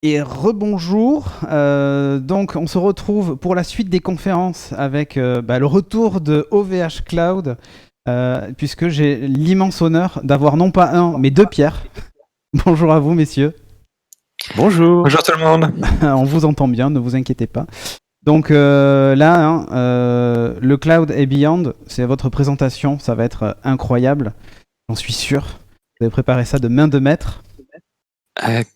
Et rebonjour. Donc, on se retrouve pour la suite des conférences avec le retour de OVH Cloud, puisque j'ai l'immense honneur d'avoir non pas un, mais deux Pierre. Bonjour à vous, messieurs. Bonjour. Bonjour tout le monde. On vous entend bien, ne vous inquiétez pas. Donc le Cloud et Beyond, c'est votre présentation, ça va être incroyable, j'en suis sûr. Vous avez préparé ça de main de maître.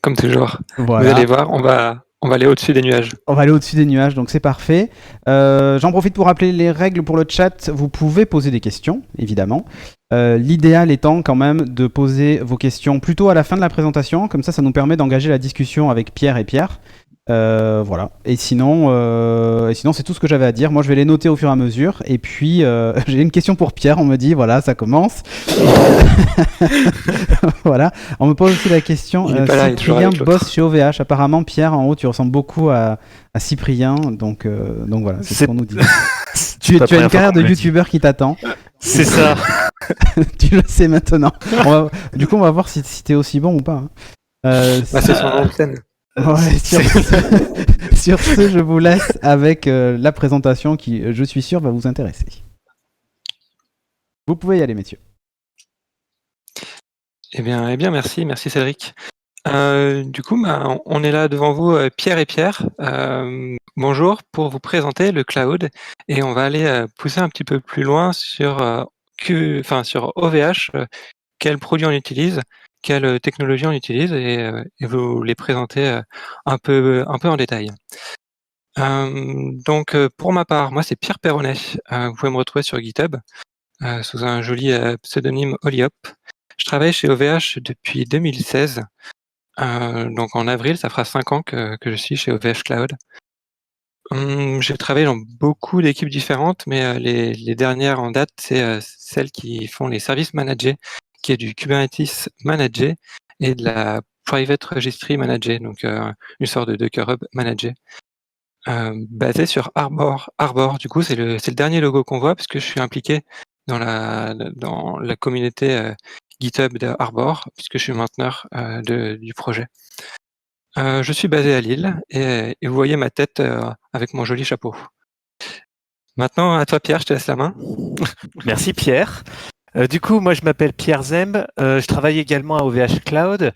Comme toujours. Voilà. Vous allez voir, on va aller au-dessus des nuages. On va aller au-dessus des nuages, donc c'est parfait. J'en profite pour rappeler les règles pour le chat. Vous pouvez poser des questions, évidemment. L'idéal étant quand même de poser vos questions plutôt à la fin de la présentation, comme ça nous permet d'engager la discussion avec Pierre et Pierre. Voilà. Et sinon c'est tout ce que j'avais à dire. Moi, je vais les noter au fur et à mesure. Et puis, j'ai une question pour Pierre. On me dit, voilà, ça commence. Voilà. On me pose aussi la question. Cyprien bosse chez OVH. Apparemment, Pierre, en haut, tu ressembles beaucoup à Cyprien. Donc voilà, c'est ce qu'on nous dit. Tu as une carrière de youtubeur qui t'attend. C'est ça. Tu le sais maintenant. Du coup, on va voir si t'es aussi bon ou pas. C'est son nom de scène. Ouais, sur ce, je vous laisse avec la présentation qui, je suis sûr, va vous intéresser. Vous pouvez y aller, messieurs. Eh bien, merci Cédric. Du coup, on est là devant vous, Pierre et Pierre. Bonjour, pour vous présenter le cloud, et on va aller pousser un petit peu plus loin sur OVH, quels produits on utilise, quelle technologie on utilise, et vous les présenter un peu en détail. Donc, pour ma part, moi c'est Pierre Perronnet. Vous pouvez me retrouver sur GitHub sous un joli pseudonyme Holyhop. Je travaille chez OVH depuis 2016. Donc en avril, ça fera 5 ans que je suis chez OVH Cloud. J'ai travaillé dans beaucoup d'équipes différentes, mais les dernières en date, c'est celles qui font les services managés, qui est du Kubernetes managé et de la Private Registry managé, donc une sorte de Docker Hub managé, basé sur Arbor. Arbor, du coup, c'est le dernier logo qu'on voit parce que je suis impliqué dans la communauté GitHub de Arbor, puisque je suis mainteneur du projet. Je suis basé à Lille et vous voyez ma tête avec mon joli chapeau. Maintenant, à toi Pierre, je te laisse la main. Merci Pierre. Du coup, moi je m'appelle Pierre Zemb, je travaille également à OVH Cloud.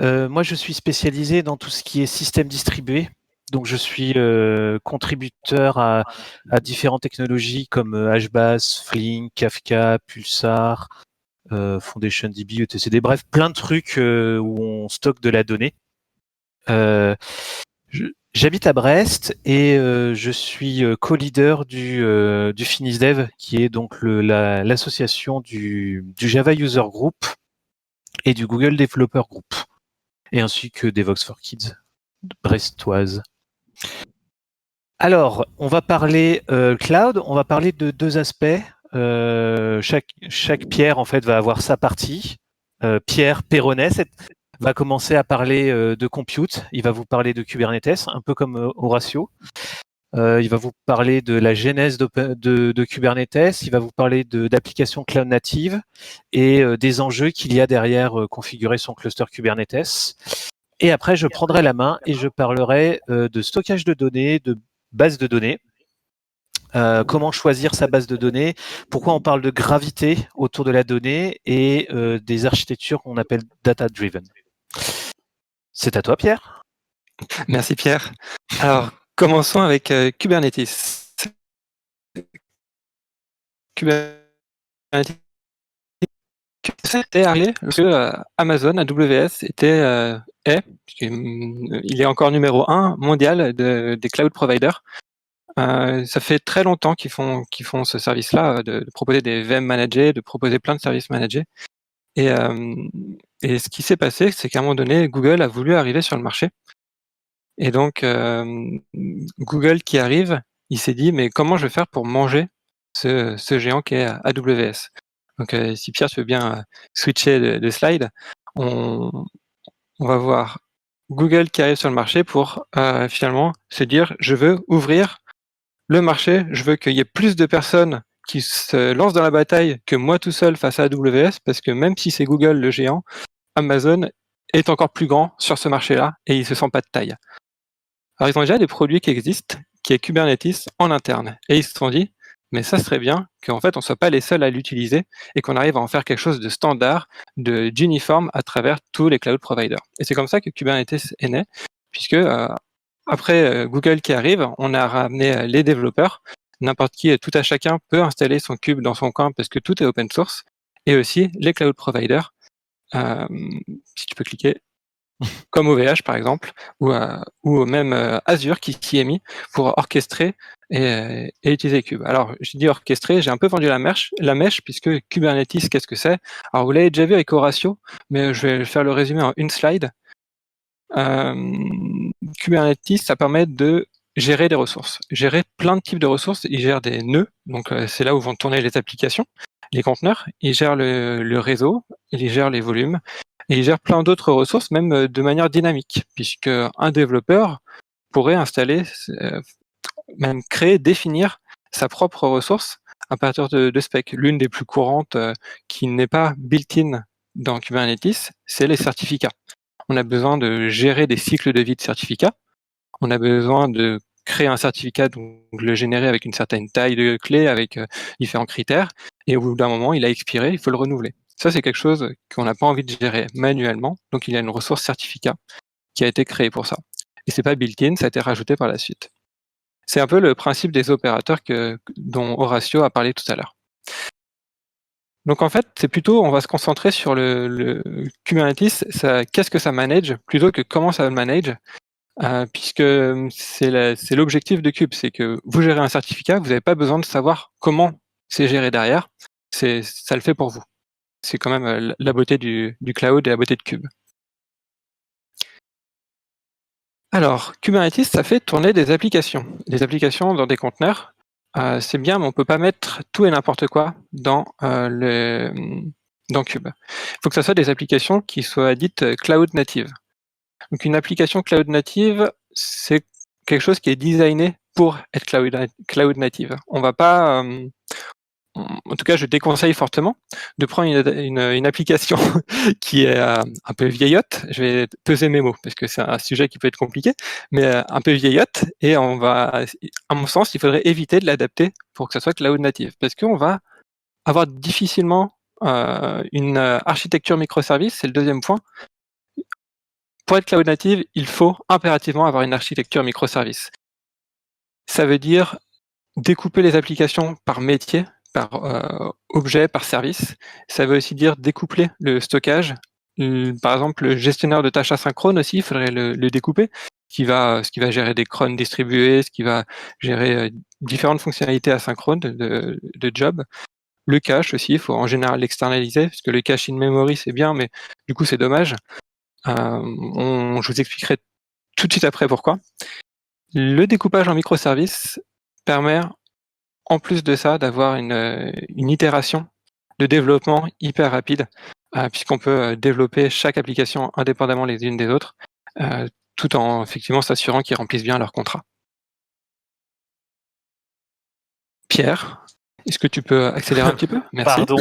Moi je suis spécialisé dans tout ce qui est système distribué. Donc je suis contributeur à différentes technologies comme HBase, Flink, Kafka, Pulsar, FoundationDB, etcd. Bref, plein de trucs où on stocke de la donnée. J'habite à Brest et je suis co-leader du FinisDev, qui est donc l'association du Java User Group et du Google Developer Group, et ainsi que Devox for Kids brestoise. Alors, on va parler cloud, on va parler de deux aspects. Chaque Pierre, en fait, va avoir sa partie. Pierre Perronnet va commencer à parler de compute. Il va vous parler de Kubernetes, un peu comme Horatio. Il va vous parler de la genèse de Kubernetes. Il va vous parler d'applications cloud native et des enjeux qu'il y a derrière configurer son cluster Kubernetes. Et après, je prendrai la main et je parlerai de stockage de données, de base de données. Comment choisir sa base de données, pourquoi on parle de gravité autour de la donnée et des architectures qu'on appelle data-driven. C'est à toi, Pierre. Merci, Pierre. Alors, commençons avec Kubernetes. Kubernetes était arrivé lorsque Amazon, AWS, il est encore numéro 1 mondial des cloud providers. Ça fait très longtemps qu'ils font ce service-là, de proposer des VM managés, de proposer plein de services managés. Et ce qui s'est passé, c'est qu'à un moment donné, Google a voulu arriver sur le marché. Et donc, Google qui arrive, il s'est dit, mais comment je vais faire pour manger ce géant qui est AWS? Donc, si Pierre, tu veux bien switcher de slide, on va voir Google qui arrive sur le marché pour finalement se dire, je veux ouvrir le marché, je veux qu'il y ait plus de personnes qui se lancent dans la bataille que moi tout seul face à AWS, parce que même si c'est Google le géant, Amazon est encore plus grand sur ce marché-là et il se sent pas de taille. Alors ils ont déjà des produits qui existent, qui est Kubernetes en interne, et ils se sont dit, mais ça serait bien qu'en fait on soit pas les seuls à l'utiliser et qu'on arrive à en faire quelque chose de standard, d'uniforme à travers tous les cloud providers. Et c'est comme ça que Kubernetes est né, puisque après Google qui arrive, on a ramené les développeurs, n'importe qui, tout à chacun peut installer son kube dans son coin parce que tout est open source, et aussi les cloud providers. Si tu peux cliquer, comme OVH par exemple, ou même Azure qui s'y est mis pour orchestrer et utiliser Cube. Alors, je dis orchestrer, j'ai un peu vendu la mèche puisque Kubernetes, qu'est-ce que c'est? Alors, vous l'avez déjà vu avec Horatio, mais je vais faire le résumé en une slide. Kubernetes, ça permet de gérer des ressources, gérer plein de types de ressources. Il gère des nœuds, donc c'est là où vont tourner les applications, les conteneurs. Il gère le réseau, il gère les volumes, et il gère plein d'autres ressources, même de manière dynamique, puisque un développeur pourrait installer, même créer, définir sa propre ressource à partir de specs. L'une des plus courantes qui n'est pas built-in dans Kubernetes, c'est les certificats. On a besoin de gérer des cycles de vie de certificats. On a besoin de créer un certificat, donc le générer avec une certaine taille de clé, avec différents critères. Et au bout d'un moment, il a expiré, il faut le renouveler. Ça, c'est quelque chose qu'on n'a pas envie de gérer manuellement. Donc, il y a une ressource certificat qui a été créée pour ça. Et c'est pas built-in, ça a été rajouté par la suite. C'est un peu le principe des opérateurs dont Horatio a parlé tout à l'heure. Donc en fait, c'est plutôt, on va se concentrer sur le Kubernetes, qu'est-ce que ça manage, plutôt que comment ça manage, puisque c'est l'objectif de Kube, c'est que vous gérez un certificat, vous n'avez pas besoin de savoir comment c'est géré derrière, ça le fait pour vous. C'est quand même la beauté du cloud et la beauté de Kube. Alors, Kubernetes, ça fait tourner des applications dans des conteneurs. C'est bien, mais on peut pas mettre tout et n'importe quoi dans Kube. Il faut que ça soit des applications qui soient dites cloud native. Donc une application cloud native, c'est quelque chose qui est designé pour être cloud native. On va pas, en tout cas, je déconseille fortement de prendre une application qui est un peu vieillotte. Je vais peser mes mots parce que c'est un sujet qui peut être compliqué, mais un peu vieillotte. Et à mon sens, il faudrait éviter de l'adapter pour que ça soit cloud native, parce qu'on va avoir difficilement une architecture microservice. C'est le deuxième point. Pour être cloud native, il faut impérativement avoir une architecture microservice. Ça veut dire découper les applications par métier, par objet, par service. Ça veut aussi dire découpler le stockage. Par exemple, le gestionnaire de tâches asynchrone aussi, il faudrait le découper, ce qui va gérer des crons distribués, ce qui va gérer différentes fonctionnalités asynchrones de job. Le cache aussi, il faut en général l'externaliser, parce que le cache in memory, c'est bien, mais du coup, c'est dommage. Je vous expliquerai tout de suite après pourquoi. Le découpage en microservices permet, en plus de ça, d'avoir une itération de développement hyper rapide, puisqu'on peut développer chaque application indépendamment les unes des autres, tout en effectivement s'assurant qu'ils remplissent bien leur contrat. Pierre, est-ce que tu peux accélérer un petit peu? Merci. Pardon.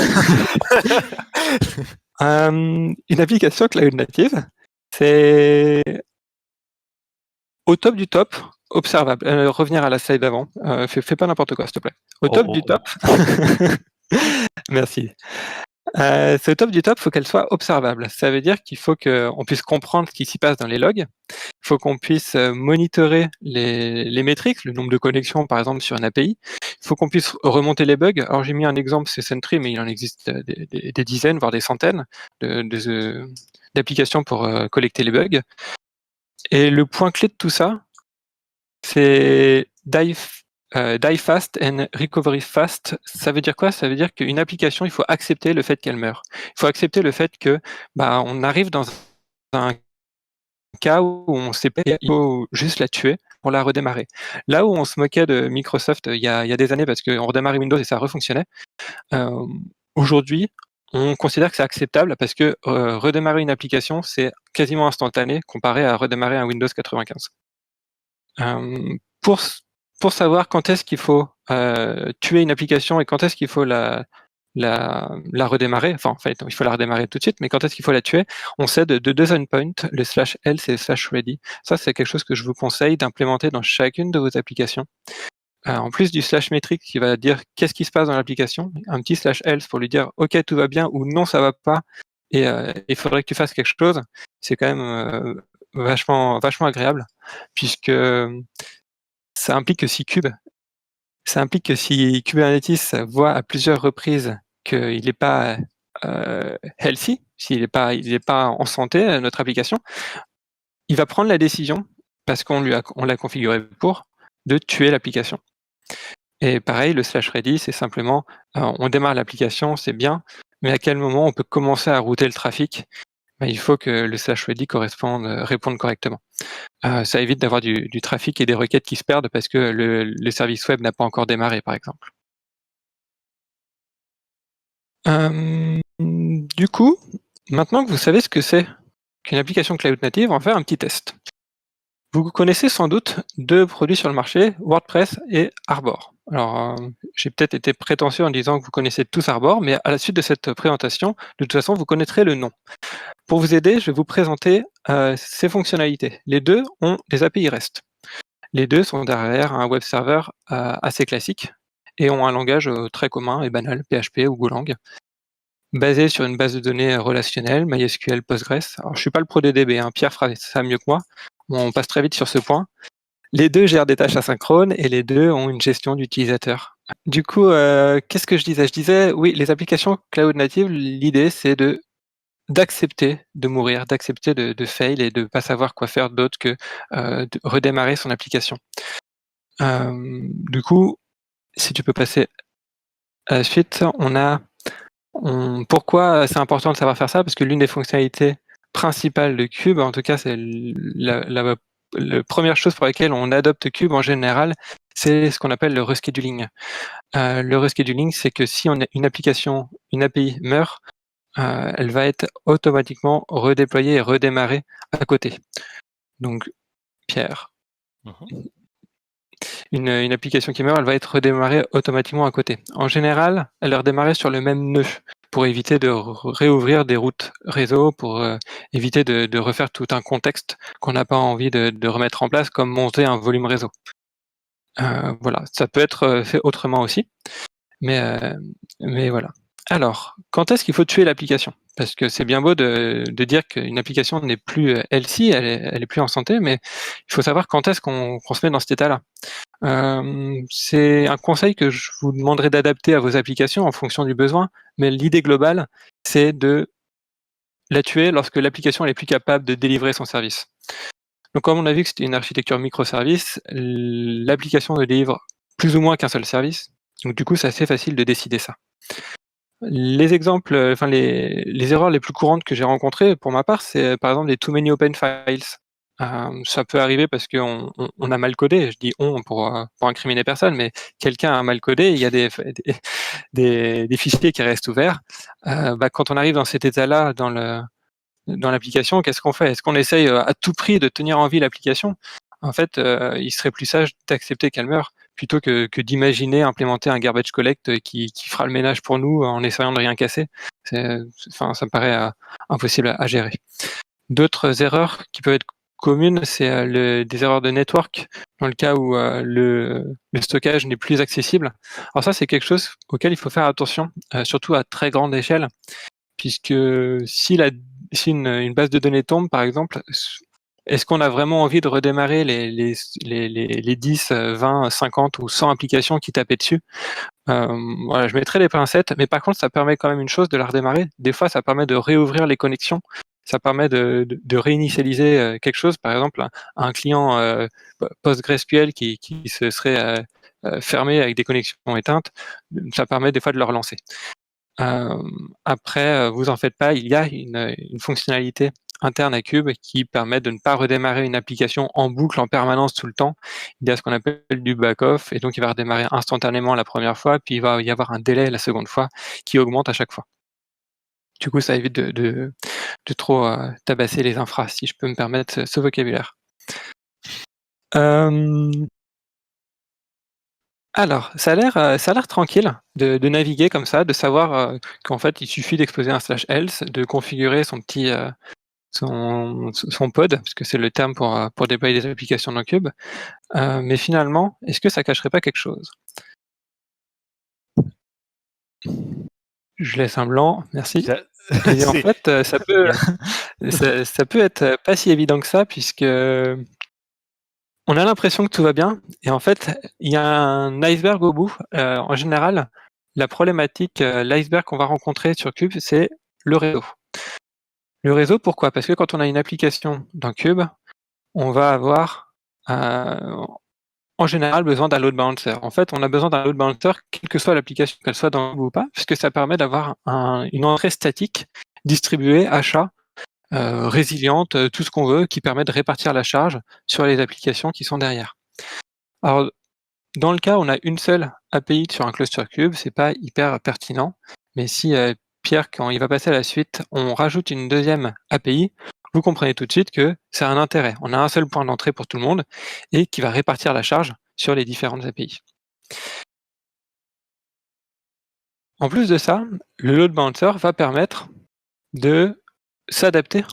Une application cloud native, c'est au top du top, observable. Revenir à la slide d'avant. Fais pas n'importe quoi, s'il te plaît. Au top du top. Merci. C'est au top du top, il faut qu'elle soit observable. Ça veut dire qu'il faut qu'on puisse comprendre ce qui s'y passe dans les logs. Il faut qu'on puisse monitorer les métriques, le nombre de connexions, par exemple, sur une API. Il faut qu'on puisse remonter les bugs. Alors, j'ai mis un exemple, c'est Sentry, mais il en existe des dizaines, voire des centaines d'applications pour collecter les bugs. Et le point clé de tout ça, c'est die fast and recovery fast. Ça veut dire quoi? Ça veut dire qu'une application, il faut accepter le fait qu'elle meurt. Il faut accepter le fait que on arrive dans un cas où on sait pas, il faut juste la tuer pour la redémarrer. Là où on se moquait de Microsoft il y a des années parce qu'on redémarrait Windows et ça refonctionnait, aujourd'hui, on considère que c'est acceptable parce que redémarrer une application, c'est quasiment instantané comparé à redémarrer un Windows 95. Pour savoir quand est-ce qu'il faut tuer une application et quand est-ce qu'il faut la la redémarrer. Enfin, en fait, il faut la redémarrer tout de suite, mais quand est-ce qu'il faut la tuer? On sait de deux endpoints, le /else et le /ready. Ça, c'est quelque chose que je vous conseille d'implémenter dans chacune de vos applications. En plus du /metric qui va dire qu'est-ce qui se passe dans l'application, un petit /else pour lui dire OK, tout va bien ou non, ça va pas et il faudrait que tu fasses quelque chose. C'est quand même vachement agréable puisque ça implique que si Kubernetes voit à plusieurs reprises qu'il n'est pas healthy, s'il n'est pas, en santé, notre application, il va prendre la décision, parce qu'on l'a configuré pour, de tuer l'application. Et pareil, le /ready, c'est simplement, on démarre l'application, c'est bien, mais à quel moment on peut commencer à router le trafic? Il faut que le /ready réponde correctement. Ça évite d'avoir du trafic et des requêtes qui se perdent parce que le service web n'a pas encore démarré, par exemple. Du coup, maintenant que vous savez ce que c'est qu'une application cloud native, on va faire un petit test. Vous connaissez sans doute 2 produits sur le marché, WordPress et Arbor. Alors, j'ai peut-être été prétentieux en disant que vous connaissez tous Arbor, mais à la suite de cette présentation, de toute façon, vous connaîtrez le nom. Pour vous aider, je vais vous présenter ces fonctionnalités. Les 2 ont des API REST. Les 2 sont derrière un web server assez classique et ont un langage très commun et banal, PHP ou Golang, basé sur une base de données relationnelle, MySQL, Postgres. Alors, je suis pas le pro des DB, hein, Pierre fera ça mieux que moi. On passe très vite sur ce point. Les 2 gèrent des tâches asynchrones et les 2 ont une gestion d'utilisateurs. Du coup, qu'est-ce que je disais? Je disais, oui, les applications cloud native, l'idée, c'est d'accepter de mourir, d'accepter de fail et de pas savoir quoi faire d'autre que de redémarrer son application. Du coup, si tu peux passer à la suite, pourquoi c'est important de savoir faire ça? Parce que l'une des fonctionnalités principales de Cube, en tout cas, c'est la première chose pour laquelle on adopte Cube en général, c'est ce qu'on appelle le rescheduling. Le rescheduling, c'est que si une application, une API meurt, elle va être automatiquement redéployée et redémarrée à côté. Donc, Pierre, une application qui meurt, elle va être redémarrée automatiquement à côté. En général, elle est redémarrée sur le même nœud pour éviter de réouvrir des routes réseau, pour éviter de refaire tout un contexte qu'on n'a pas envie de remettre en place, comme monter un volume réseau. Voilà, ça peut être fait autrement aussi, mais voilà. Alors, quand est-ce qu'il faut tuer l'application? Parce que c'est bien beau de dire qu'une application n'est plus healthy, elle est plus en santé, mais il faut savoir quand est-ce qu'on se met dans cet état-là. C'est un conseil que je vous demanderai d'adapter à vos applications en fonction du besoin, mais l'idée globale, c'est de la tuer lorsque l'application est plus capable de délivrer son service. Donc comme on a vu que c'était une architecture microservice, l'application ne délivre plus ou moins qu'un seul service, donc du coup c'est assez facile de décider ça. Les exemples, les erreurs les plus courantes que j'ai rencontrées pour ma part, c'est par exemple des too many open files. Ça peut arriver parce qu'on a mal codé, je dis on pour incriminer personne, mais quelqu'un a mal codé, il y a des fichiers qui restent ouverts. Quand on arrive dans cet état-là dans l'application, qu'est-ce qu'on fait? Est-ce qu'on essaye à tout prix de tenir en vie l'application? En fait, il serait plus sage d'accepter qu'elle meure plutôt que d'imaginer implémenter un garbage collect qui fera le ménage pour nous en essayant de rien casser. Ça me paraît impossible à gérer. D'autres erreurs qui peuvent être communes, c'est des erreurs de network dans le cas où le stockage n'est plus accessible. Alors ça, c'est quelque chose auquel il faut faire attention, surtout à très grande échelle, puisque si une base de données tombe, par exemple, est-ce qu'on a vraiment envie de redémarrer les 10, 20, 50 ou 100 applications qui tapaient dessus? Voilà, je mettrai les pincettes, mais par contre, ça permet quand même une chose, de la redémarrer. Des fois, ça permet de réouvrir les connexions. Ça permet de réinitialiser quelque chose, par exemple un client PostgreSQL qui se serait fermé avec des connexions éteintes. Ça permet des fois de le relancer. Après, vous en faites pas, il y a une fonctionnalité interne à Cube qui permet de ne pas redémarrer une application en boucle en permanence tout le temps. Il y a ce qu'on appelle du back-off et donc il va redémarrer instantanément la première fois, puis il va y avoir un délai la seconde fois qui augmente à chaque fois. Du coup, ça évite de trop tabasser les infras, si je peux me permettre ce vocabulaire. Alors, ça a l'air tranquille de naviguer comme ça, de savoir qu'en fait, il suffit d'exposer un /else, de configurer son petit son pod, puisque c'est le terme pour déployer des applications dans Cube. Mais finalement, est-ce que ça cacherait pas quelque chose? Je laisse un blanc, merci. Ça- Et en c'est- fait, ça peut ça peut être pas si évident que ça, puisque on a l'impression que tout va bien, et en fait, il y a un iceberg au bout. En général, la problématique, l'iceberg qu'on va rencontrer sur Cube, c'est le réseau. Le réseau, pourquoi? Parce que quand on a une application dans Cube, on va avoir, en général, besoin d'un load balancer. En fait, on a besoin d'un load balancer, quelle que soit l'application, qu'elle soit dans Cube ou pas, puisque ça permet d'avoir une entrée statique distribuée, achat, résiliente, tout ce qu'on veut, qui permet de répartir la charge sur les applications qui sont derrière. Alors, dans le cas où on a une seule API sur un cluster Cube, c'est pas hyper pertinent. Mais si Pierre, quand il va passer à la suite, on rajoute une deuxième API, vous comprenez tout de suite que c'est un intérêt. On a un seul point d'entrée pour tout le monde et qui va répartir la charge sur les différentes API. En plus de ça, le load balancer va permettre de s'adapter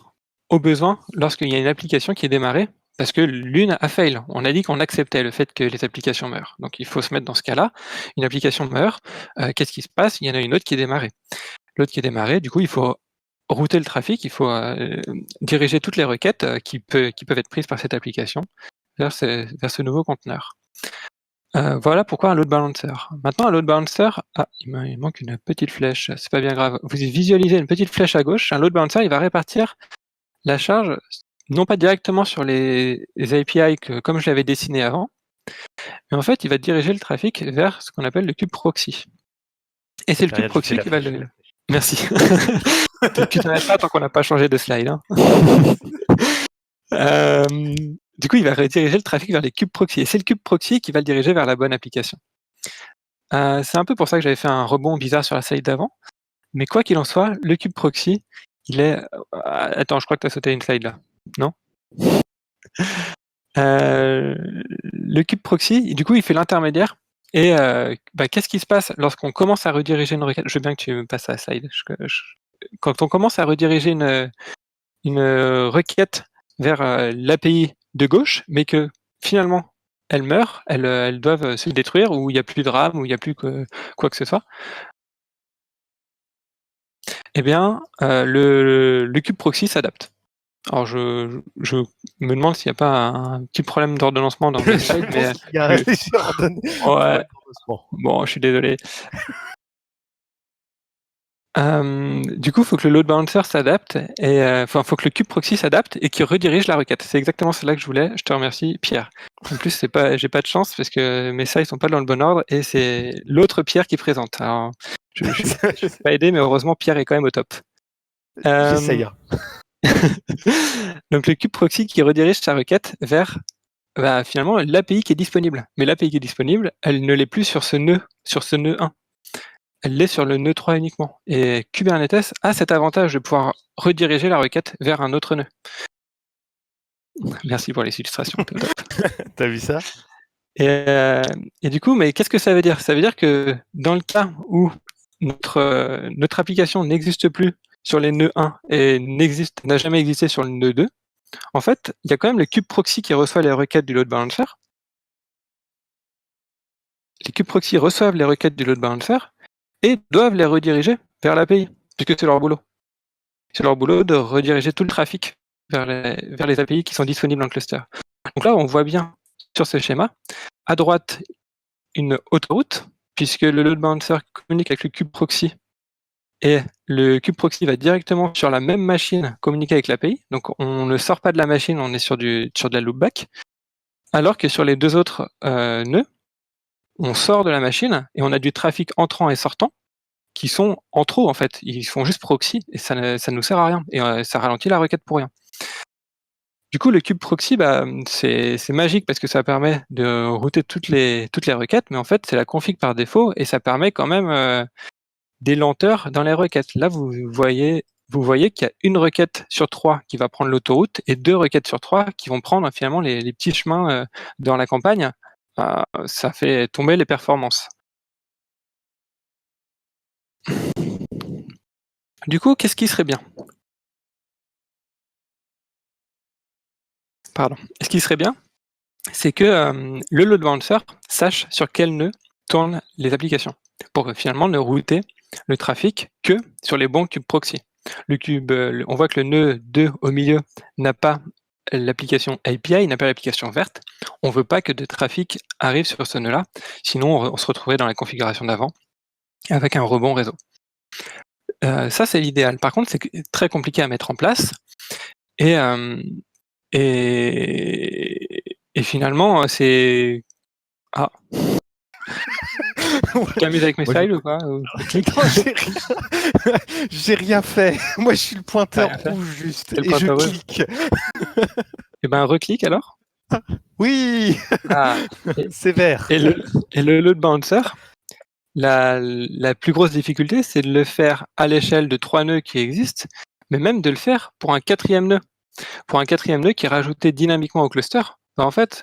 aux besoins lorsqu'il y a une application qui est démarrée, parce que l'une a fail. On a dit qu'on acceptait le fait que les applications meurent. Donc il faut se mettre dans ce cas-là. Une application meurt, qu'est-ce qui se passe? Il y en a une autre qui est démarrée. L'autre qui est démarrée, du coup, il faut router le trafic, il faut diriger toutes les requêtes qui peuvent être prises par cette application vers ce nouveau conteneur. Voilà pourquoi un load balancer. Maintenant, un load balancer, il manque une petite flèche, c'est pas bien grave. Vous visualisez une petite flèche à gauche, un load balancer, il va répartir la charge, non pas directement sur les API comme je l'avais dessiné avant, mais en fait, il va diriger le trafic vers ce qu'on appelle le kube proxy. Et c'est le kube proxy qui va le... Merci. Tu t'arrêtes pas tant qu'on n'a pas changé de slide. Hein. Du coup, il va rediriger le trafic vers les cubes proxy. Et c'est le kube proxy qui va le diriger vers la bonne application. C'est un peu pour ça que j'avais fait un rebond bizarre sur la slide d'avant. Mais quoi qu'il en soit, le kube proxy, il est... Attends, je crois que tu as sauté une slide là. Non? Le kube proxy, du coup, il fait l'intermédiaire. Et qu'est-ce qui se passe lorsqu'on commence à rediriger une requête? Je veux bien que tu me passes à la slide. Quand on commence à rediriger une requête vers l'API de gauche, mais que finalement elles meurent, elles doivent se détruire, ou il n'y a plus de RAM, ou il n'y a plus quoi que ce soit, eh bien le kube proxy s'adapte. Alors je me demande s'il n'y a pas un petit problème d'ordonnancement dans mes slides, mais il y a un léger ouais. Bon, je suis désolé. Du coup, il faut que le load balancer s'adapte, et faut que le kube proxy s'adapte et qu'il redirige la requête. C'est exactement cela que je voulais. Je te remercie, Pierre. En plus, j'ai pas de chance parce que mes slides sont pas dans le bon ordre et c'est l'autre Pierre qui présente. Alors, je suis pas aidé, mais heureusement, Pierre est quand même au top. J'essaye. Donc, le kube proxy qui redirige sa requête vers finalement l'API qui est disponible. Mais l'API qui est disponible, elle ne l'est plus sur ce nœud 1. Elle l'est sur le nœud 3 uniquement. Et Kubernetes a cet avantage de pouvoir rediriger la requête vers un autre nœud. Merci pour les illustrations. T'as vu ça? Et du coup, mais qu'est-ce que ça veut dire? Ça veut dire que dans le cas où notre application n'existe plus sur les nœuds 1 et n'a jamais existé sur le nœud 2, en fait, il y a quand même le kube proxy qui reçoit les requêtes du load balancer. Les kube proxy reçoivent les requêtes du load balancer et doivent les rediriger vers l'API, puisque c'est leur boulot. C'est leur boulot de rediriger tout le trafic vers les API qui sont disponibles dans le cluster. Donc là, on voit bien sur ce schéma, à droite, une autoroute, puisque le load balancer communique avec le kube proxy, et le kube proxy va directement sur la même machine communiquer avec l'API. Donc on ne sort pas de la machine, on est sur de la loopback. Alors que sur les deux autres nœuds, on sort de la machine et on a du trafic entrant et sortant qui sont en trop, en fait. Ils font juste proxy et ça ne nous sert à rien. Et ça ralentit la requête pour rien. Du coup, le kube proxy, c'est magique parce que ça permet de router toutes les requêtes, mais en fait, c'est la config par défaut et ça permet quand même des lenteurs dans les requêtes. Là, vous voyez qu'il y a une requête sur 3 qui va prendre l'autoroute et 2 requêtes sur 3 qui vont prendre finalement les petits chemins dans la campagne. Et ça, c'est pas très bon. Ça veut dire que si on ça fait tomber les performances. Du coup, qu'est-ce qui serait bien? Pardon. Ce qui serait bien, c'est que le load balancer sache sur quel nœud tournent les applications, pour finalement ne router le trafic que sur les bons cubes proxy. On voit que le nœud 2 au milieu n'a pas l'application API, n'a pas l'application verte. On ne veut pas que de trafic arrive sur ce nœud-là, sinon on se retrouverait dans la configuration d'avant avec un rebond réseau. Ça, c'est l'idéal. Par contre, c'est très compliqué à mettre en place et finalement, c'est... Ah. Tu t'amuses avec mes slides ou pas? Non, j'ai rien fait. Moi, je suis le pointeur rouge juste. Et je clique. Eh ben, reclique alors. Oui. C'est vert. Et le load balancer, la plus grosse difficulté, c'est de le faire à l'échelle de 3 nœuds qui existent, mais même de le faire pour un 4e nœud. Pour un 4e nœud qui est rajouté dynamiquement au cluster. En fait,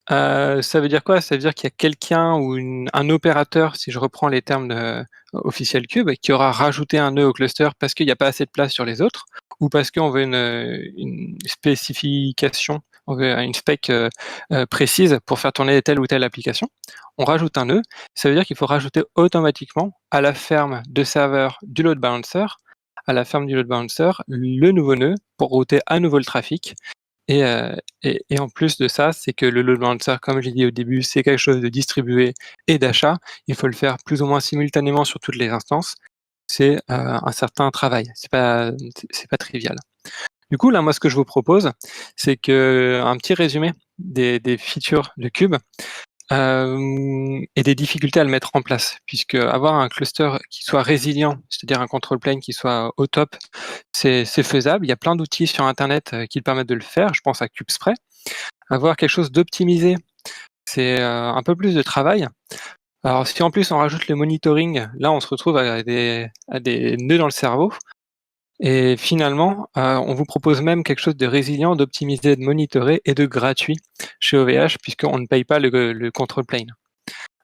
ça veut dire quoi? Ça veut dire qu'il y a quelqu'un ou un opérateur, si je reprends les termes de officiel Cube, qui aura rajouté un nœud au cluster parce qu'il n'y a pas assez de place sur les autres, ou parce qu'on veut une spécification, on veut une spec précise pour faire tourner telle ou telle application. On rajoute un nœud, ça veut dire qu'il faut rajouter automatiquement à la ferme de serveur du load balancer, le nouveau nœud pour router à nouveau le trafic. Et en plus de ça, c'est que le load balancer, comme j'ai dit au début, c'est quelque chose de distribué et d'achat. Il faut le faire plus ou moins simultanément sur toutes les instances. C'est un certain travail. C'est pas trivial. Du coup, là, moi, ce que je vous propose, c'est un petit résumé des features de Cube et des difficultés à le mettre en place, puisque avoir un cluster qui soit résilient, c'est-à-dire un control plane qui soit au top, c'est faisable. Il y a plein d'outils sur Internet qui permettent de le faire. Je pense à CubeSpray. Avoir quelque chose d'optimisé, c'est un peu plus de travail. Alors, si en plus on rajoute le monitoring, là, on se retrouve à des nœuds dans le cerveau. Et finalement, on vous propose même quelque chose de résilient, d'optimisé, de monitoré et de gratuit chez OVH, puisqu'on ne paye pas le control plane.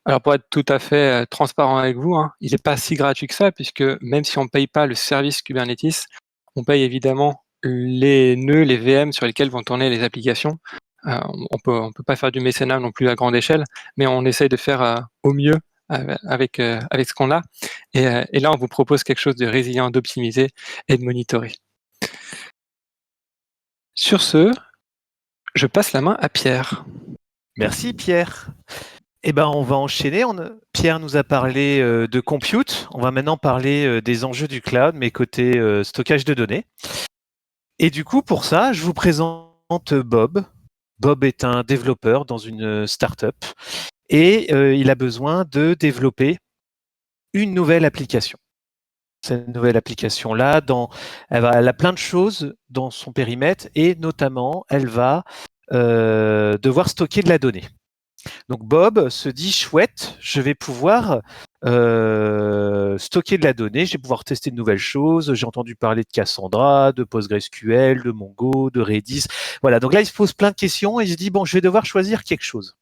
Alors pour être tout à fait transparent avec vous, il n'est pas si gratuit que ça, puisque même si on ne paye pas le service Kubernetes, on paye évidemment les nœuds, les VM sur lesquels vont tourner les applications. On peut pas faire du mécénat non plus à grande échelle, mais on essaye de faire au mieux avec ce qu'on a. Et là, on vous propose quelque chose de résilient, d'optimisé et de monitoré. Sur ce, je passe la main à Pierre. Merci Pierre. Eh ben, on va enchaîner. Pierre nous a parlé de compute. On va maintenant parler des enjeux du cloud, mais côté stockage de données. Et du coup, pour ça, je vous présente Bob. Bob est un développeur dans une startup et il a besoin de développer une nouvelle application. Cette nouvelle application-là, elle a plein de choses dans son périmètre et notamment, elle va devoir stocker de la donnée. Donc Bob se dit chouette, je vais pouvoir stocker de la donnée, je vais pouvoir tester de nouvelles choses. J'ai entendu parler de Cassandra, de PostgreSQL, de Mongo, de Redis. Voilà, donc là il se pose plein de questions et il se dit bon, je vais devoir choisir quelque chose.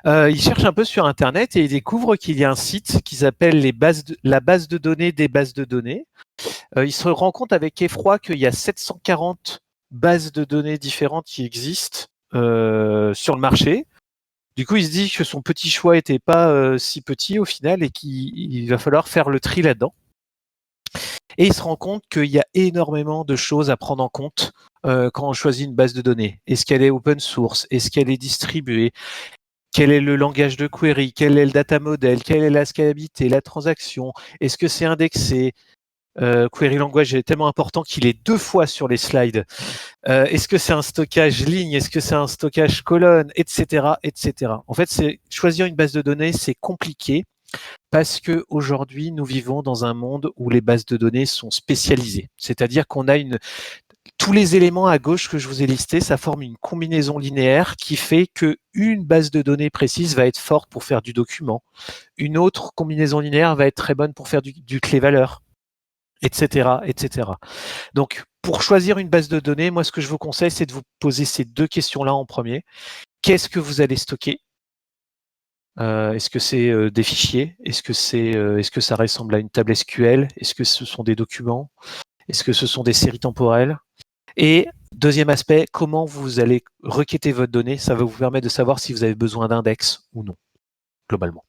Il cherche un peu sur Internet et il découvre qu'il y a un site qui s'appelle la base de données des bases de données. Il se rend compte avec effroi qu'il y a 740 bases de données différentes qui existent sur le marché. Du coup, il se dit que son petit choix n'était pas si petit au final et qu'il va falloir faire le tri là-dedans. Et il se rend compte qu'il y a énormément de choses à prendre en compte quand on choisit une base de données. Est-ce qu'elle est open source? Est-ce qu'elle est distribuée? Quel est le langage de query? Quel est le data model? Quelle est la scalabilité? La transaction? Est-ce que c'est indexé? Query language est tellement important qu'il est 2 fois sur les slides. Est-ce que c'est un stockage ligne? Est-ce que c'est un stockage colonne? Etc., etc. En fait, choisir une base de données, c'est compliqué parce que aujourd'hui, nous vivons dans un monde où les bases de données sont spécialisées. C'est-à-dire qu'on a tous les éléments à gauche que je vous ai listés, ça forme une combinaison linéaire qui fait qu'une base de données précise va être forte pour faire du document. Une autre combinaison linéaire va être très bonne pour faire du clé-valeur, etc., etc. Donc, pour choisir une base de données, moi, ce que je vous conseille, c'est de vous poser ces 2 questions-là en premier. qu'est-ce que vous allez stocker. Est-ce que c'est des fichiers? Est-ce que ça ressemble à une table SQL? Est-ce que ce sont des documents? Est-ce que ce sont des séries temporelles? Et deuxième aspect, comment vous allez requêter votre donnée? Ça va vous permettre de savoir si vous avez besoin d'index ou non, globalement.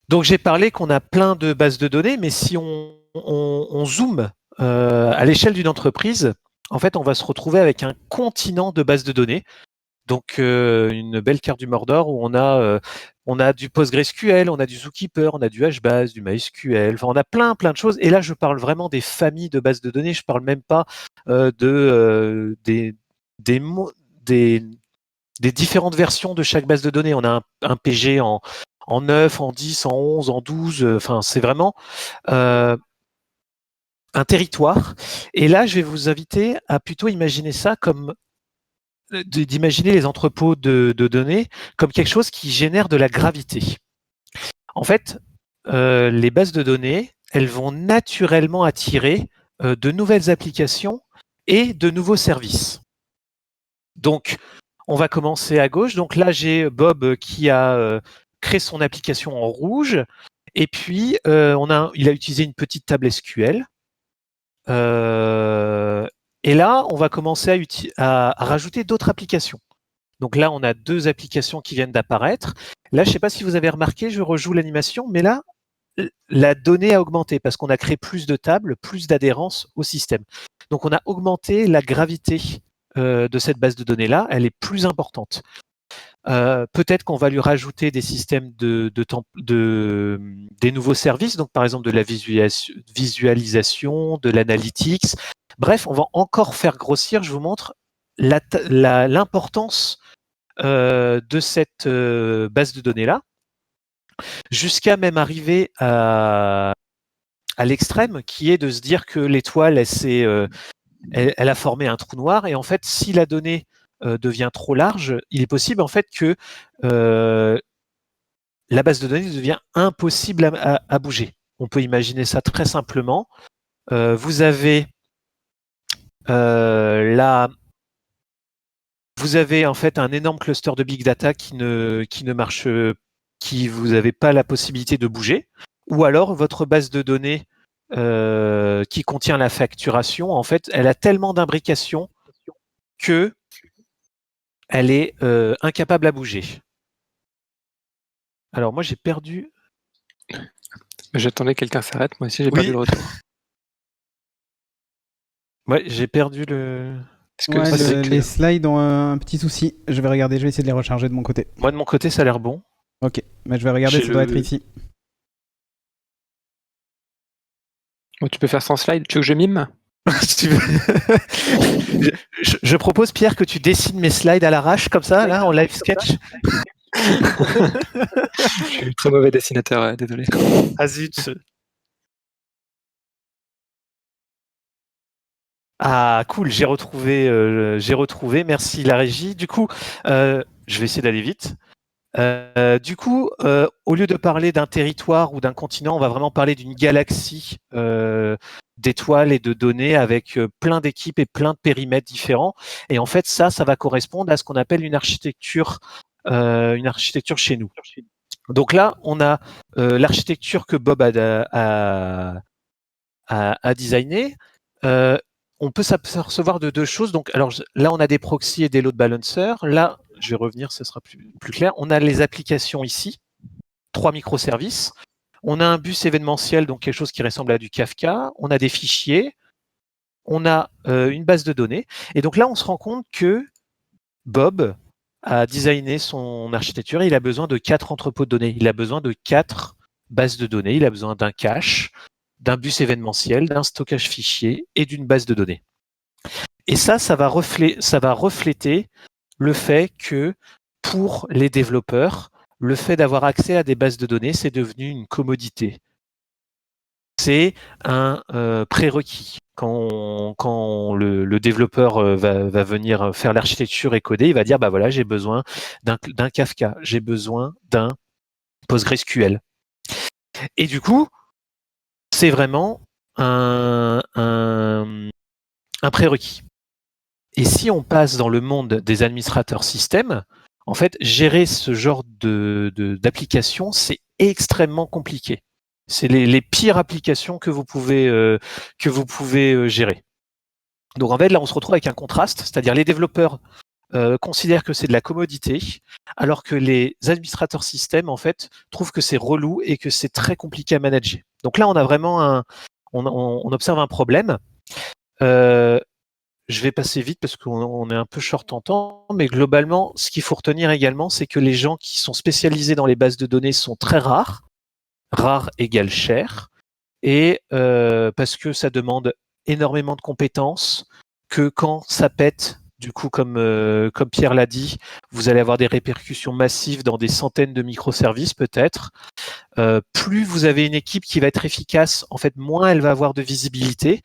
Donc j'ai parlé qu'on a plein de bases de données, mais si on zoome à l'échelle d'une entreprise, en fait, on va se retrouver avec un continent de bases de données. Donc une belle carte du Mordor où on a du PostgreSQL, on a du Zookeeper, on a du HBase, du MySQL, enfin on a plein de choses. Et là je parle vraiment des familles de bases de données, je parle même pas des différentes versions de chaque base de données. On a un PG en 9, en 10, en 11, en 12, enfin c'est vraiment un territoire. Et là je vais vous inviter à plutôt imaginer ça comme d'imaginer les entrepôts de données comme quelque chose qui génère de la gravité. En fait, les bases de données, elles vont naturellement attirer de nouvelles applications et de nouveaux services. Donc, on va commencer à gauche. Donc là, j'ai Bob qui a créé son application en rouge. Et puis, il a utilisé une petite table SQL. Et là, on va commencer à rajouter d'autres applications. Donc là, on a 2 applications qui viennent d'apparaître. Là, je ne sais pas si vous avez remarqué, je rejoue l'animation, mais là, la donnée a augmenté parce qu'on a créé plus de tables, plus d'adhérence au système. Donc on a augmenté la gravité de cette base de données-là, elle est plus importante. Peut-être qu'on va lui rajouter des systèmes des nouveaux services, donc par exemple de la visualisation, de l'analytics. Bref, on va encore faire grossir, je vous montre l'importance de cette base de données-là, jusqu'à même arriver à l'extrême, qui est de se dire que l'étoile, elle a formé un trou noir, et en fait, si la donnée devient trop large, il est possible en fait que la base de données devient impossible à bouger. On peut imaginer ça très simplement. Vous avez en fait un énorme cluster de big data qui ne marche, qui vous n'avez pas la possibilité de bouger, ou alors votre base de données qui contient la facturation, en fait, elle a tellement d'imbrications que elle est incapable à bouger. Alors moi j'ai perdu. J'attendais que quelqu'un s'arrête, moi aussi j'ai perdu le retour. Ouais, j'ai perdu le. Ouais, les slides ont un petit souci. Je vais regarder, je vais essayer de les recharger de mon côté. Moi de mon côté ça a l'air bon. Ok, mais je vais regarder, ça doit être ici. Bon, tu peux faire sans slide, tu veux que je mime? Si tu veux. je propose Pierre que tu dessines mes slides à l'arrache comme ça, là en live sketch. Je suis très mauvais dessinateur, désolé. Ah zut. Ah cool, j'ai retrouvé, merci la régie. Du coup, je vais essayer d'aller vite. Du coup, au lieu de parler d'un territoire ou d'un continent, on va vraiment parler d'une galaxie d'étoiles et de données avec plein d'équipes et plein de périmètres différents. Et en fait, ça va correspondre à ce qu'on appelle une architecture chez nous. Donc là, on a l'architecture que Bob a designé. On peut s'apercevoir de 2 choses. Donc, alors là, on a des proxys et des load balancers. Là, je vais revenir, ce sera plus clair. On a les applications ici, 3 microservices. On a un bus événementiel, donc quelque chose qui ressemble à du Kafka. On a des fichiers. On a une base de données. Et donc là, on se rend compte que Bob a designé son architecture. Il a besoin de 4 entrepôts de données. Il a besoin de 4 bases de données. Il a besoin d'un cache, d'un bus événementiel, d'un stockage fichier et d'une base de données. Et ça va refléter le fait que pour les développeurs, le fait d'avoir accès à des bases de données, c'est devenu une commodité. C'est un prérequis. Quand le développeur va venir faire l'architecture et coder, il va dire bah voilà, j'ai besoin d'un Kafka, j'ai besoin d'un PostgreSQL. Et du coup, c'est vraiment un prérequis. Et si on passe dans le monde des administrateurs système, en fait, gérer ce genre d'application, c'est extrêmement compliqué. C'est les pires applications que vous pouvez gérer. Donc en fait, là, on se retrouve avec un contraste, c'est-à-dire les développeurs considèrent que c'est de la commodité, alors que les administrateurs système, en fait, trouvent que c'est relou et que c'est très compliqué à manager. Donc là, on a vraiment on observe un problème. Je vais passer vite parce qu'on est un peu short en temps, mais globalement, ce qu'il faut retenir également, c'est que les gens qui sont spécialisés dans les bases de données sont très rares. Rare égale cher. Et parce que ça demande énormément de compétences, que quand ça pète, du coup, comme Pierre l'a dit, vous allez avoir des répercussions massives dans des centaines de microservices peut-être. Plus vous avez une équipe qui va être efficace, en fait, moins elle va avoir de visibilité.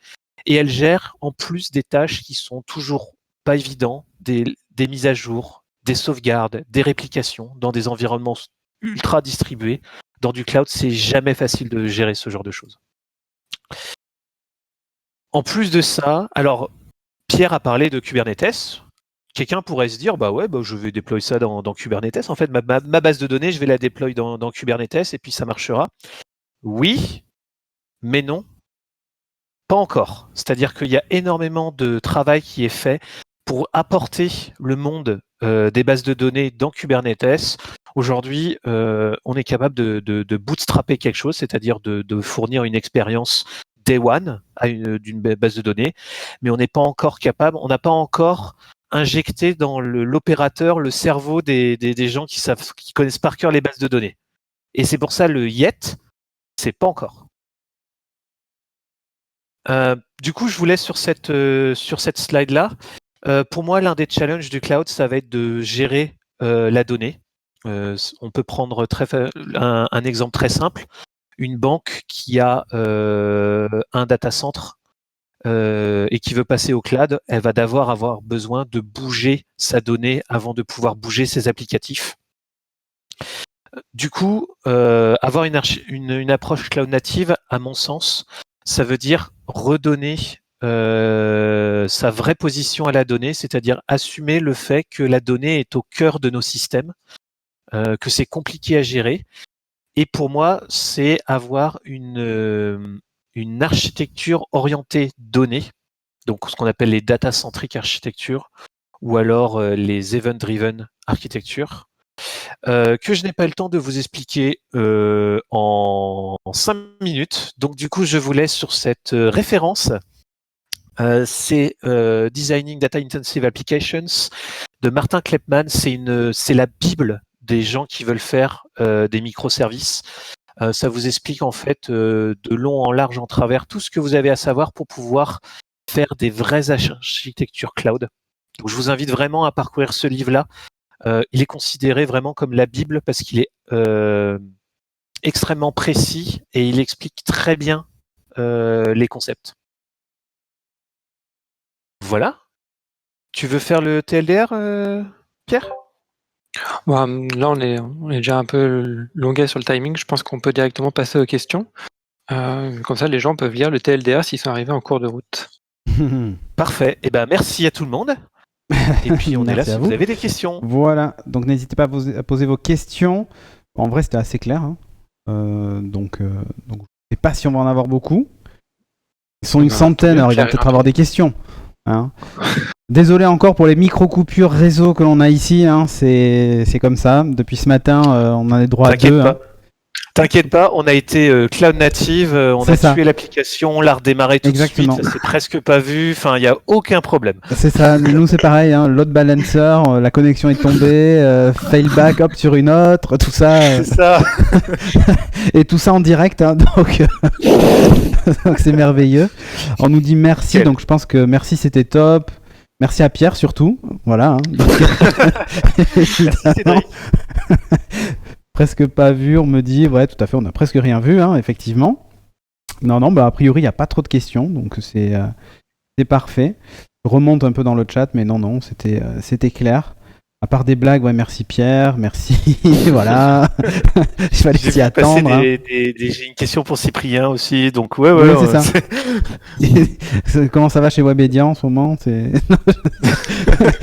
Et elle gère en plus des tâches qui sont toujours pas évidentes, des mises à jour, des sauvegardes, des réplications dans des environnements ultra distribués. Dans du cloud, c'est jamais facile de gérer ce genre de choses. En plus de ça, alors Pierre a parlé de Kubernetes. Quelqu'un pourrait se dire, bah ouais, je vais déployer ça dans Kubernetes. En fait, ma base de données, je vais la déployer dans Kubernetes et puis ça marchera. Oui, mais non. Pas encore. C'est-à-dire qu'il y a énormément de travail qui est fait pour apporter le monde des bases de données dans Kubernetes. Aujourd'hui, on est capable de bootstrapper quelque chose, c'est-à-dire de fournir une expérience day one d'une base de données, mais on n'est pas encore capable, on n'a pas encore injecté dans l'opérateur le cerveau des gens qui connaissent par cœur les bases de données. Et c'est pour ça le yet, c'est pas encore. Du coup, je vous laisse sur cette slide-là. Pour moi, l'un des challenges du cloud, ça va être de gérer la donnée. On peut prendre un exemple très simple. Une banque qui a un data center et qui veut passer au cloud, elle va d'abord avoir besoin de bouger sa donnée avant de pouvoir bouger ses applicatifs. Du coup, avoir une approche cloud native, à mon sens, ça veut dire redonner sa vraie position à la donnée, c'est-à-dire assumer le fait que la donnée est au cœur de nos systèmes, que c'est compliqué à gérer. Et pour moi, c'est avoir une architecture orientée donnée, donc ce qu'on appelle les data-centric architecture, ou alors les event-driven architecture, que je n'ai pas le temps de vous expliquer en 5 minutes. Donc du coup, je vous laisse sur cette référence. C'est Designing Data Intensive Applications de Martin Kleppmann. C'est la bible des gens qui veulent faire des microservices. Ça vous explique en fait de long en large en travers tout ce que vous avez à savoir pour pouvoir faire des vraies architectures cloud. Donc je vous invite vraiment à parcourir ce livre-là. Il est considéré vraiment comme la Bible parce qu'il est extrêmement précis et il explique très bien les concepts. Voilà. Tu veux faire le TLDR, Pierre ? Bon, là, on est déjà un peu longuet sur le timing. Je pense qu'on peut directement passer aux questions. Comme ça, les gens peuvent lire le TLDR s'ils sont arrivés en cours de route. Parfait. Eh ben, merci à tout le monde. Et puis, on est là si vous avez des questions. Voilà. Donc, n'hésitez pas à poser vos questions. En vrai, c'était assez clair. Hein. Donc, je ne sais pas si on va en avoir beaucoup. Ils sont une centaine, alors il va peut-être avoir des questions. Hein. Désolé encore pour les micro-coupures réseau que l'on a ici, hein. C'est comme ça. Depuis ce matin, on en est droit à 2. Hein. T'inquiète pas, on a été cloud native, on a tué l'application, on l'a redémarré tout de suite, ça s'est presque pas vu, enfin il n'y a aucun problème. C'est ça, nous c'est pareil, hein. Load balancer, la connexion est tombée, fail back, hop sur une autre, tout ça. C'est ça. Et tout ça en direct, hein, donc c'est merveilleux. On nous dit merci, donc je pense que merci c'était top. Merci à Pierre surtout, voilà. Hein. Merci Cédric. Presque pas vu, on me dit, ouais, tout à fait, on a presque rien vu, hein, effectivement. Non, a priori, il n'y a pas trop de questions, donc c'est parfait. Je remonte un peu dans le chat, mais non, c'était clair. À part des blagues, ouais, merci Pierre, merci, voilà. Il fallait J'ai s'y vu passer attendre. Hein. j'ai une question pour Cyprien aussi, donc ouais, Oui, ouais, c'est ça. Comment ça va chez Webedia en ce moment?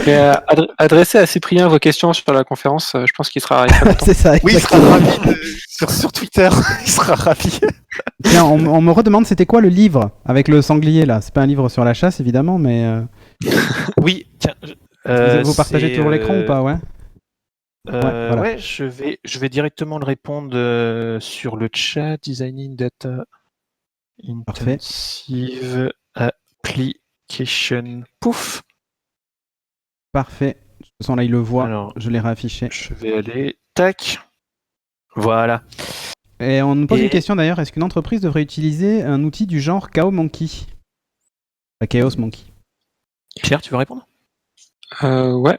Mais adressez à Cyprien vos questions sur la conférence, je pense qu'il sera très content. C'est ça, Oui, il sera exactement. ravi sur Twitter. Il sera ravi. Tiens, on me redemande c'était quoi le livre avec le sanglier là. C'est pas un livre sur la chasse évidemment, mais Oui, tiens. vous partagez toujours l'écran ou pas? Ouais. Voilà. Ouais, je vais directement le répondre sur le chat. Designing Data Parfait. Intensive Application. Pouf. Parfait. De toute façon là il le voit. Alors, Je l'ai réaffiché. je vais aller. Tac. Voilà. Et on nous pose une question d'ailleurs. Est-ce qu'une entreprise devrait utiliser un outil du genre Chaos Monkey? Chaos Monkey. Pierre, tu veux répondre? Ouais.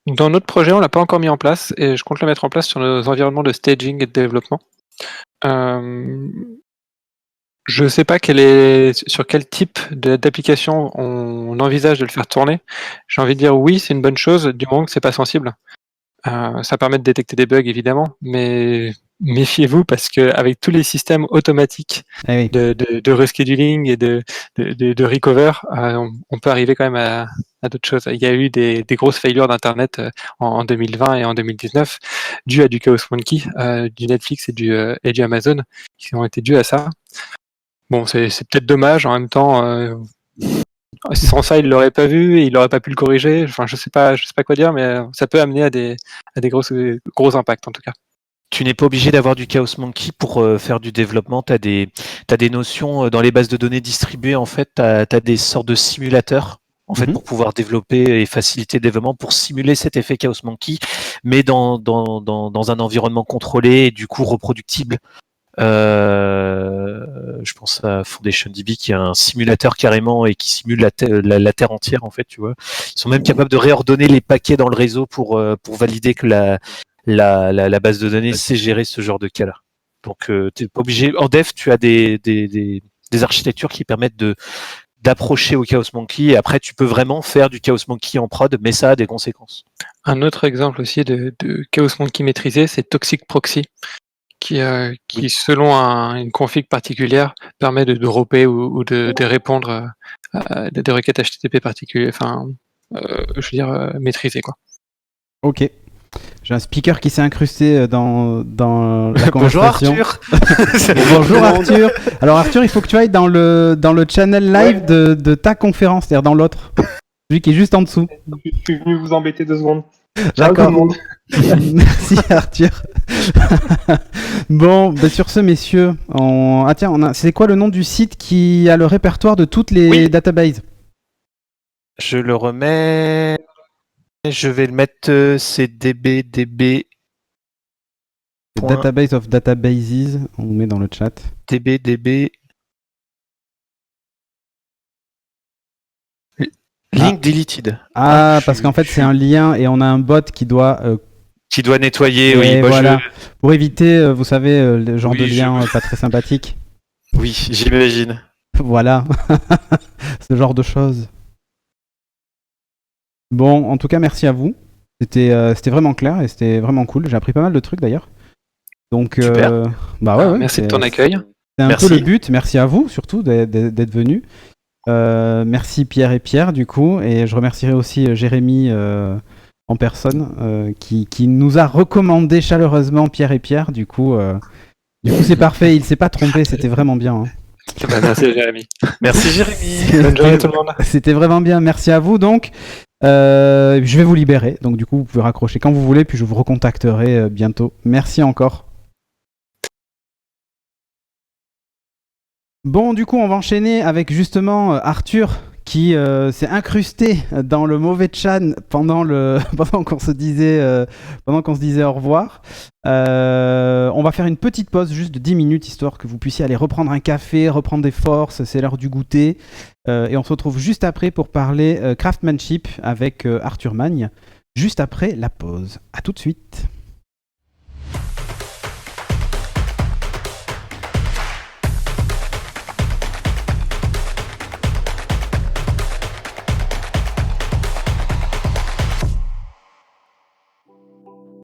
Dans notre projet, on l'a pas encore mis en place et je compte le mettre en place sur nos environnements de staging et de développement. Je sais pas sur quel type d'application on envisage de le faire tourner. J'ai envie de dire oui, c'est une bonne chose, du moment que c'est pas sensible. Ça permet de détecter des bugs évidemment, mais méfiez-vous parce que avec tous les systèmes automatiques Eh oui. de rescheduling et de recover, on peut arriver quand même à d'autres choses. Il y a eu des grosses failures d'internet en 2020 et en 2019 dues à du Chaos Monkey, du Netflix et du Amazon qui ont été dues à ça. Bon, c'est peut-être dommage. En même temps, sans ça, il l'aurait pas vu et il n'aurait pas pu le corriger. Enfin, je sais pas quoi dire, mais ça peut amener à des gros impacts en tout cas. Tu n'es pas obligé d'avoir du Chaos Monkey pour faire du développement. Tu as des notions dans les bases de données distribuées. En fait, tu as des sortes de simulateurs en fait, pour pouvoir développer et faciliter le développement, pour simuler cet effet Chaos Monkey, mais dans un environnement contrôlé et du coup reproductible. Je pense à FoundationDB qui a un simulateur carrément et qui simule la Terre entière en fait, tu vois. Ils sont même capables de réordonner les paquets dans le réseau pour valider que la base de données sait gérer ce genre de cas-là. Donc t'es pas obligé. En dev, tu as des architectures qui permettent d'approcher au Chaos Monkey et après tu peux vraiment faire du Chaos Monkey en prod, mais ça a des conséquences. Un autre exemple aussi de Chaos Monkey maîtrisé, c'est Toxic Proxy. Qui selon une config particulière permet de dropper ou de répondre à des requêtes HTTP particulières, je veux dire maîtrisées quoi. Ok. J'ai un speaker qui s'est incrusté dans la conversation. Bonjour Arthur. Bonjour Arthur. Alors Arthur, il faut que tu ailles dans le channel live de ta conférence, c'est-à-dire dans l'autre, celui qui est juste en dessous. Je suis venu vous embêter 2 secondes. D'accord. Ciao tout le monde. Merci Arthur. Bon, bah sur ce messieurs, c'est quoi le nom du site qui a le répertoire de toutes les databases? Je le remets. Je vais le mettre, c'est db. Database of databases, on met dans le chat. db. Link deleted. Parce qu'en fait c'est un lien et on a un bot qui doit nettoyer, oui. Et voilà. Pour éviter, vous savez, le genre de lien pas très sympathique. Oui, j'imagine. Voilà. Ce genre de choses. Bon, en tout cas, merci à vous. C'était vraiment clair et c'était vraiment cool. J'ai appris pas mal de trucs d'ailleurs. Donc, super. Merci de ton accueil. C'est un peu le but. Merci à vous surtout d'être venus. Merci Pierre et Pierre du coup. Et je remercierai aussi Jérémy en personne qui nous a recommandé chaleureusement Pierre et Pierre. Du coup c'est parfait. Il s'est pas trompé. C'était vraiment bien. Hein. Merci Jérémy. Merci Jérémy. Bonne journée tout le monde. C'était vraiment bien. Merci à vous donc. Je vais vous libérer. Donc du coup vous pouvez raccrocher quand vous voulez. Puis je vous recontacterai bientôt. Merci encore. Bon, du coup, on va enchaîner avec justement Arthur qui s'est incrusté dans le mauvais chat pendant qu'on se disait au revoir. On va faire une petite pause juste de 10 minutes histoire que vous puissiez aller reprendre un café, reprendre des forces, c'est l'heure du goûter. Et on se retrouve juste après pour parler craftsmanship avec Arthur Magne, juste après la pause. À tout de suite.